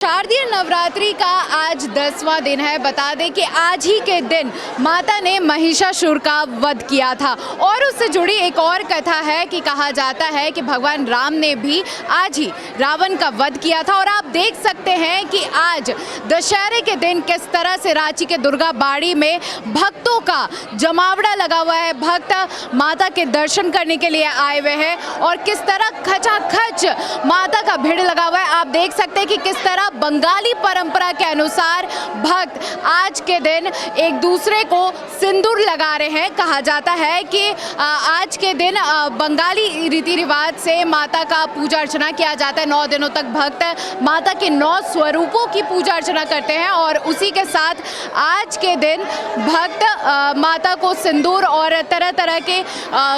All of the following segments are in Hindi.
शारदीय नवरात्रि का आज 10वां दिन है। बता दें कि आज ही के दिन माता ने महिषासुर का वध किया था और उससे जुड़ी एक और कथा है कि कहा जाता है कि भगवान राम ने भी आज ही रावण का वध किया था। और आप देख सकते हैं कि आज दशहरे के दिन किस तरह से रांची के दुर्गा बाड़ी में भक्तों का जमावड़ा लगा हुआ है। भक्त माता के दर्शन करने के लिए आए हुए हैं और किस तरह खचाखच माता का भीड़ लगा हुआ है। आप देख सकते हैं कि किस तरह बंगाली परंपरा के अनुसार भक्त आज के दिन एक दूसरे को सिंदूर लगा रहे हैं। कहा जाता है कि आज के दिन बंगाली रीति रिवाज से माता का पूजा अर्चना किया जाता है। 9 दिनों तक भक्त माता के 9 स्वरूपों की पूजा अर्चना करते हैं और उसी के साथ आज के दिन भक्त माता को सिंदूर और तरह तरह के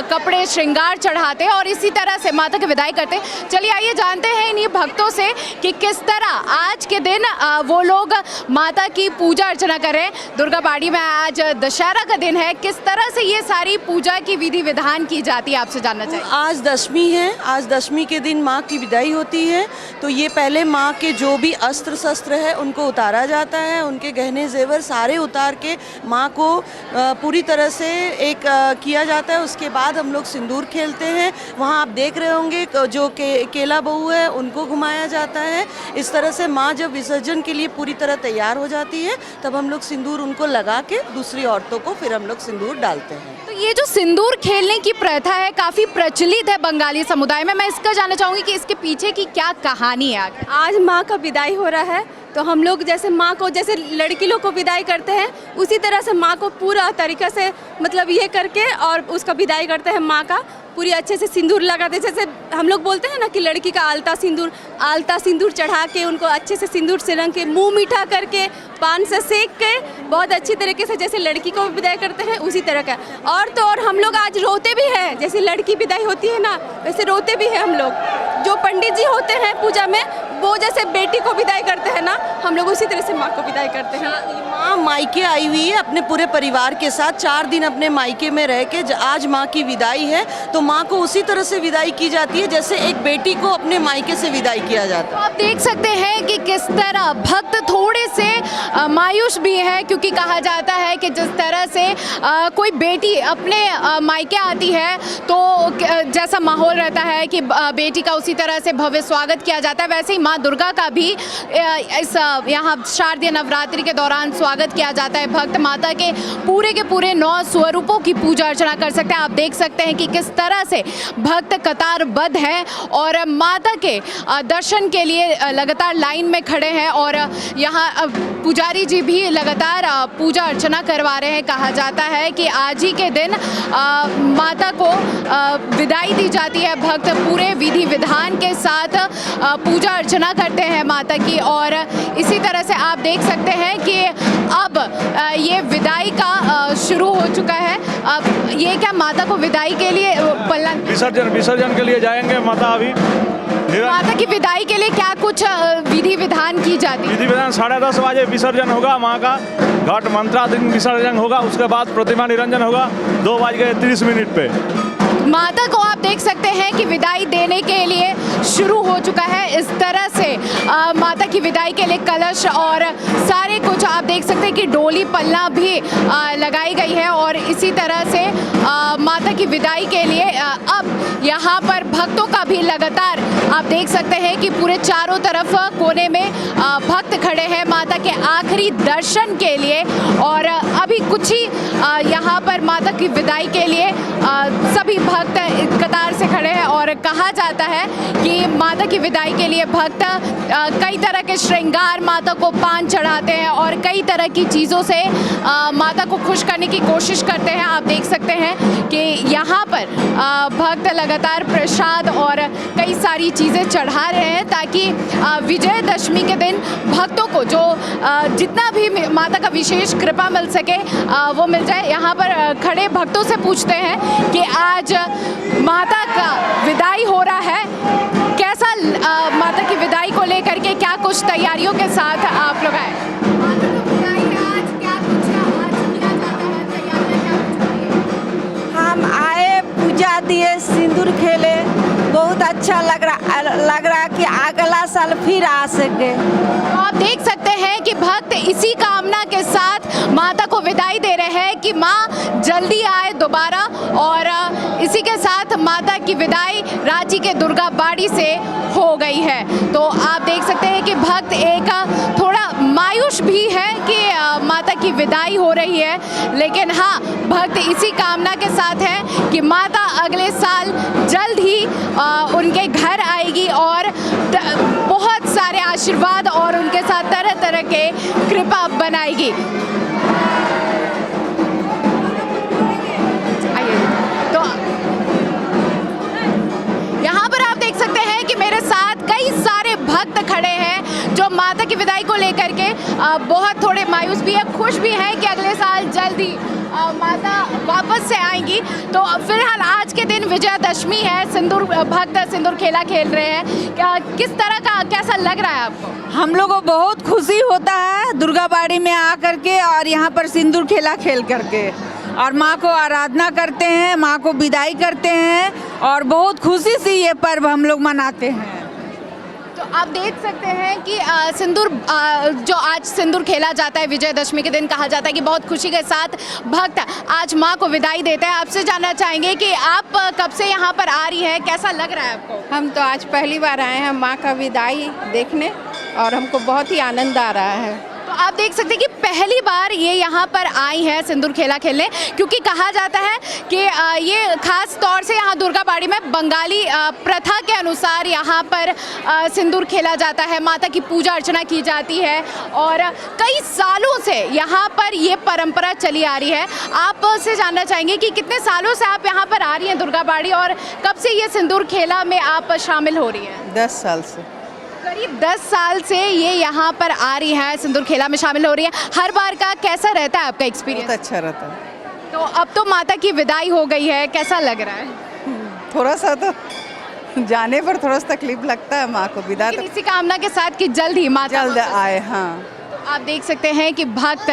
कपड़े श्रृंगार चढ़ाते हैं और इसी तरह से माता की विदाई करते हैं। चलिए आइए जानते हैं इन्हीं भक्तों से कि किस तरह आज के दिन वो लोग माता की पूजा अर्चना कर रहे हैं। दुर्गा बाड़ी में आज दशहरा का दिन है, किस तरह से ये सारी पूजा की विधि विधान की जाती है आपसे जानना चाहिए। आज दशमी है। आज दशमी के दिन माँ की विदाई होती है, तो ये पहले माँ के जो भी अस्त्र शस्त्र है उनको उतारा जाता है। उनके गहने जेवर सारे उतार के माँ को पूरी तरह से एक किया जाता है। उसके बाद हम लोग सिंदूर खेलते हैं। वहाँ आप देख रहे होंगे जो केला बहू है उनको घुमाया जाता है। इस तरह से माँ जब विसर्जन के लिए पूरी तरह तैयार हो जाती है तब हम लोग सिंदूर उनको लगा के दूसरी औरतों को फिर हम लोग सिंदूर डालते हैं। तो ये जो सिंदूर खेलने की प्रथा है काफ़ी प्रचलित है बंगाली समुदाय में। मैं इसका जानना चाहूँगी कि इसके पीछे की क्या कहानी है। आज माँ का विदाई हो रहा है तो हम लोग जैसे माँ को जैसे लड़की लोग को विदाई करते हैं उसी तरह से माँ को पूरा तरीक़ा से मतलब ये करके और उसका विदाई करते हैं। माँ का पूरी अच्छे से सिंदूर लगाते, जैसे हम लोग बोलते हैं ना कि लड़की का आलता सिंदूर चढ़ा के उनको अच्छे से सिंदूर से रंग के मुंह मीठा करके पान से सेक के बहुत अच्छी तरीके से जैसे लड़की को विदाई करते हैं उसी तरह का। और तो और हम लोग आज रोते भी हैं, जैसे लड़की विदाई होती है ना वैसे रोते भी हैं हम लोग। जो पंडित जी होते हैं पूजा में वो जैसे बेटी को विदाई करते हैं ना, हम लोग उसी तरह से माँ को विदाई करते हैं। माँ मायके आई हुई है अपने पूरे परिवार के साथ, 4 दिन अपने मायके में रह के आज माँ की विदाई है तो माँ को उसी तरह से विदाई की जाती है जैसे एक बेटी को अपने मायके से विदाई किया जाता है। आप देख सकते हैं कि किस तरह भक्त थोड़े से मायूस भी है, क्योंकि कहा जाता है कि जिस तरह से कोई बेटी अपने मायके आती है तो जैसा माहौल रहता है कि बेटी का उसी तरह से भव्य स्वागत किया जाता है, वैसे ही माँ दुर्गा का भी इस यहाँ शारदीय नवरात्रि के दौरान स्वागत किया जाता है। भक्त माता के पूरे 9 स्वरूपों की पूजा अर्चना कर सकते हैं। आप देख सकते हैं कि किस तरह से भक्त कतारबद्ध हैं और माता के दर्शन के लिए लगातार लाइन में खड़े हैं और यहाँ पुजारी जी भी लगातार पूजा अर्चना करवा रहे हैं। कहा जाता है कि आज ही के दिन माता को विदाई दी जाती है। भक्त पूरे विधि विधान के साथ पूजा अर्चना करते हैं माता की और इसी तरह से आप देख सकते हैं कि अब ये विदाई का शुरू हो चुका है। अब ये क्या माता को विदाई के लिए विसर्जन के लिए जाएंगे माता। अभी माता की विदाई के लिए क्या कुछ विधि विधान की जाती है? विधि विधान 10:30 बजे विसर्जन होगा माँ का, घट मंत्राधीन विसर्जन होगा, उसके बाद प्रतिमा निरंजन होगा 2:30 पे। माता को आप देख सकते हैं कि विदाई देने के लिए शुरू हो चुका है। इस तरह से माता की विदाई के लिए कलश और सारे कुछ आप देख सकते हैं कि डोली पल्ला भी लगाई गई है और इसी तरह से माता की विदाई के लिए अब यहाँ पर भक्तों का भी लगातार आप देख सकते हैं कि पूरे चारों तरफ कोने में भक्त खड़े हैं माता के आखिरी दर्शन के लिए और अभी कुछ ही यहाँ पर माता की विदाई के लिए सभी भक्त कतार से खड़े हैं और कहा जाता है कि माता की विदाई के लिए भक्त कई तरह के श्रृंगार माता को पान चढ़ाते हैं और कई तरह की चीज़ों से माता को खुश करने की कोशिश करते हैं। आप देख सकते हैं कि यहाँ पर भक्त लगातार प्रसाद और कई सारी चीज़ें चढ़ा रहे हैं ताकि विजयदशमी के दिन भक्तों को जो जितना भी माता का विशेष कृपा मिल सके वो मिल जाए। यहाँ पर खड़े भक्तों से पूछते हैं कि आज माता का विदाई हो रहा है, कैसा माता की विदाई को लेकर के क्या कुछ तैयारियों के साथ आप लोग आए? हम आए, पूजा दिए, सिंदूर खेले, बहुत अच्छा लग रहा कि अगला साल फिर आ सके। तो आप देख सकते हैं कि भक्त इसी कामना के साथ माता को विदाई दे रहे हैं कि माँ जल्दी आए दोबारा, और इसी के साथ माता की विदाई रांची के दुर्गा बाड़ी से हो गई है। तो आप देख सकते हैं कि भक्त एक थोड़ा मायूस भी है कि माता की विदाई हो रही है, लेकिन हाँ, भक्त इसी कामना के साथ है कि माता अगले साल जल्द ही उनके घर आएगी और बहुत सारे आशीर्वाद और उनके साथ तरह तरह के कृपा बनाएगी। आइए, तो यहाँ पर आप देख सकते हैं कि मेरे साथ कई सारे भक्त खड़े हैं जो माता की विदाई को लेकर के बहुत थोड़े मायूस भी है, खुश भी हैं कि अगले साल जल्दी माता वापस से आएंगी। तो फिलहाल आज के दिन विजयादशमी है, सिंदूर भक्त सिंदूर खेला खेल रहे हैं। क्या किस तरह का कैसा लग रहा है आपको? हम लोगों को बहुत खुशी होता है दुर्गा बाड़ी में आकर के और यहाँ पर सिंदूर खेला खेल करके, और माँ को आराधना करते हैं, माँ को विदाई करते हैं, और बहुत खुशी से ये पर्व हम लोग मनाते हैं। तो आप देख सकते हैं कि सिंदूर जो आज सिंदूर खेला जाता है विजयदशमी के दिन, कहा जाता है कि बहुत खुशी के साथ भक्त आज माँ को विदाई देते हैं। आपसे जानना चाहेंगे कि आप कब से यहाँ पर आ रही हैं, कैसा लग रहा है आपको? हम तो आज पहली बार आए हैं माँ का विदाई देखने, और हमको बहुत ही आनंद आ रहा है। तो आप देख सकते हैं कि पहली बार ये यहाँ पर आई है सिंदूर खेला खेलने, क्योंकि कहा जाता है कि ये खास तौर से यहाँ दुर्गा बाड़ी में बंगाली प्रथा के अनुसार यहाँ पर सिंदूर खेला जाता है, माता की पूजा अर्चना की जाती है, और कई सालों से यहाँ पर ये परंपरा चली आ रही है। आपसे जानना चाहेंगे कि कितने सालों से आप यहाँ पर आ रही हैं दुर्गा बाड़ी, और कब से ये सिंदूर खेला में आप शामिल हो रही हैं? 10 साल से। करीब 10 साल से ये यहाँ पर आ रही है, सिंदूर खेला में शामिल हो रही है। हर बार का कैसा रहता है आपका एक्सपीरियंस? बहुत अच्छा रहता है। तो अब तो माता की विदाई हो गई है, कैसा लग रहा है? थोड़ा सा तो जाने पर थोड़ा सा तकलीफ लगता है माँ को विदा, लेकिन इसी कामना के साथ कि जल्द ही माता जल्द आए। हाँ, आप देख सकते हैं कि भक्त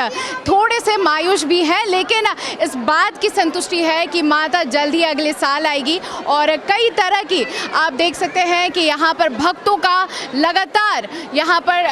थोड़े से मायूस भी हैं, लेकिन इस बात की संतुष्टि है कि माता जल्दी अगले साल आएगी। और कई तरह की आप देख सकते हैं कि यहाँ पर भक्तों का लगातार यहाँ पर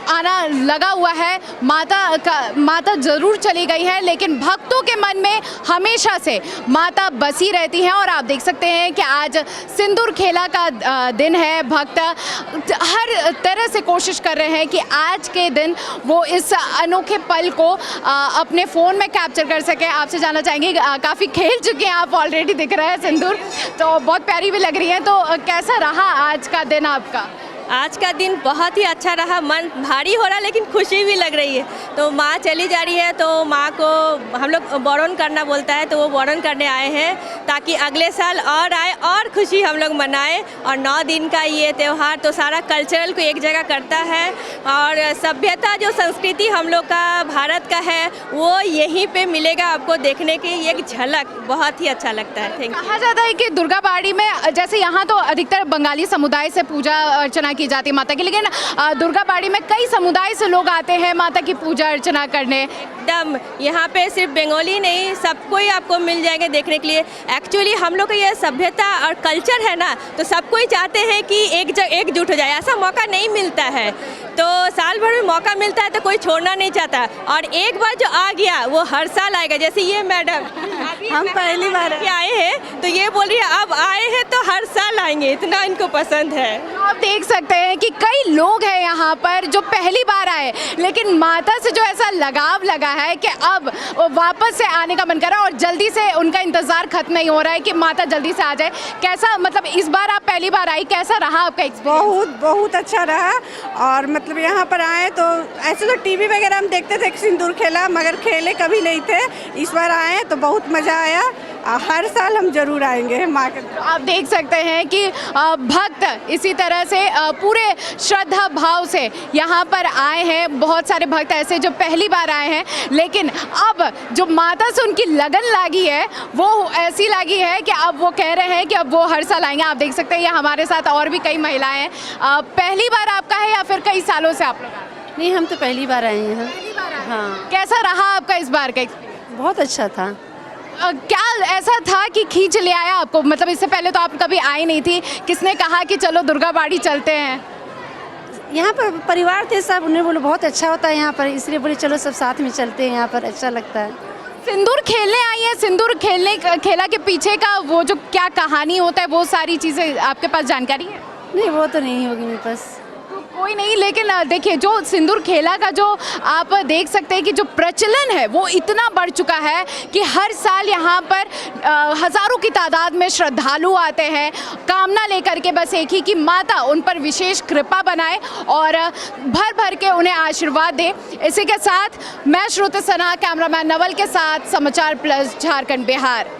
आना लगा हुआ है। माता ज़रूर चली गई है, लेकिन भक्तों के मन में हमेशा से माता बसी रहती हैं। और आप देख सकते हैं कि आज सिंदूर खेला का दिन है। भक्त हर तरह से कोशिश कर रहे हैं कि आज के दिन वो इस अनोखे पल को अपने फ़ोन में कैप्चर कर सके। आपसे जानना चाहेंगे, काफ़ी खेल चुके हैं आप, ऑलरेडी दिख रहा है सिंदूर, तो बहुत प्यारी भी लग रही है। तो कैसा रहा आज का दिन आपका? आज का दिन बहुत ही अच्छा रहा, मन भारी हो रहा लेकिन खुशी भी लग रही है। तो माँ चली जा रही है, तो माँ को हम लोग बरन करना बोलता है, तो वो बरन करने आए हैं ताकि अगले साल और आए और खुशी हम लोग मनाएं। और 9 दिन का ये त्यौहार तो सारा कल्चरल को एक जगह करता है, और सभ्यता जो संस्कृति हम लोग का भारत का है वो यहीं पे मिलेगा आपको देखने की एक झलक। बहुत ही अच्छा लगता है। Thank you. कहा जाता है कि दुर्गा बाड़ी में जैसे यहाँ तो अधिकतर बंगाली समुदाय से पूजा अर्चना की जाती है माता की, लेकिन दुर्गा बाड़ी में कई समुदाय से लोग आते हैं माता की पूजा अर्चना करने। एकदम, यहाँ पे सिर्फ बंगाली नहीं, सबको ही आपको मिल जाएंगे देखने के लिए। एक्चुअली हम लोग का ये सभ्यता और कल्चर है ना, तो सबको ही चाहते हैं कि एकजुट हो जाए। ऐसा मौका नहीं मिलता है, तो साल भर में मौका मिलता है तो कोई छोड़ना नहीं चाहता। और एक बार जो आ गया वो हर साल आएगा। जैसे ये मैडम हम पहली बार आए हैं, तो ये बोल रही है अब आए हैं तो हर साल आएंगे, इतना इनको पसंद है। आप देख सकते हैं कि कई लोग हैं यहाँ पर जो पहली बार आए, लेकिन माता से जो ऐसा लगाव लगा है कि अब वापस से आने का मन कर रहा है, और जल्दी से उनका इंतज़ार खत्म नहीं हो रहा है कि माता जल्दी से आ जाए। कैसा, मतलब इस बार आप पहली बार आई, कैसा रहा आपका एक्सपीरियंस? बहुत अच्छा रहा। और मतलब यहाँ पर आए तो ऐसे तो टीवी वगैरह हम देखते थे सिंदूर खेला, मगर खेले कभी नहीं थे। इस बार आए तो बहुत मज़ा आया। हर साल हम जरूर आएंगे माँ के। आप देख सकते हैं कि भक्त इसी तरह से पूरे श्रद्धा भाव से यहाँ पर आए हैं। बहुत सारे भक्त ऐसे जो पहली बार आए हैं, लेकिन अब जो माता से उनकी लगन लगी है वो ऐसी लगी है कि अब वो कह रहे हैं कि अब वो हर साल आएंगे। आप देख सकते हैं ये हमारे साथ और भी कई महिलाएं हैं। पहली बार आपका है या फिर कई सालों से आप लोग आए? नहीं, हम तो पहली बार आए हैं। पहली बार आए। हाँ, कैसा रहा आपका इस बार का एक्सपीरियंस? बहुत अच्छा था। क्या ऐसा था कि खींच ले आया आपको, मतलब इससे पहले तो आप कभी आई नहीं थी, किसने कहा कि चलो दुर्गा बाड़ी चलते हैं? यहाँ पर परिवार थे सब, उन्हें बोले बहुत अच्छा होता है यहाँ पर, इसलिए बोले चलो सब साथ में चलते हैं, यहाँ पर अच्छा लगता है। सिंदूर खेलने आई है, सिंदूर खेला के पीछे का वो जो क्या कहानी होता है, वो सारी चीज़ें आपके पास जानकारी है? नहीं वो तो नहीं होगी मेरे पास। तो कोई नहीं, लेकिन देखिए जो सिंदूर खेला का जो आप देख सकते हैं कि जो प्रचलन है वो इतना बढ़ चुका है कि हर साल यहाँ पर हज़ारों की तादाद में श्रद्धालु आते हैं कामना लेकर के, बस एक ही कि माता उन पर विशेष कृपा बनाए और भर भर के उन्हें आशीर्वाद दे। इसी के साथ मैं श्रुति सना, कैमरामैन नवल के साथ, समाचार प्लस झारखंड बिहार।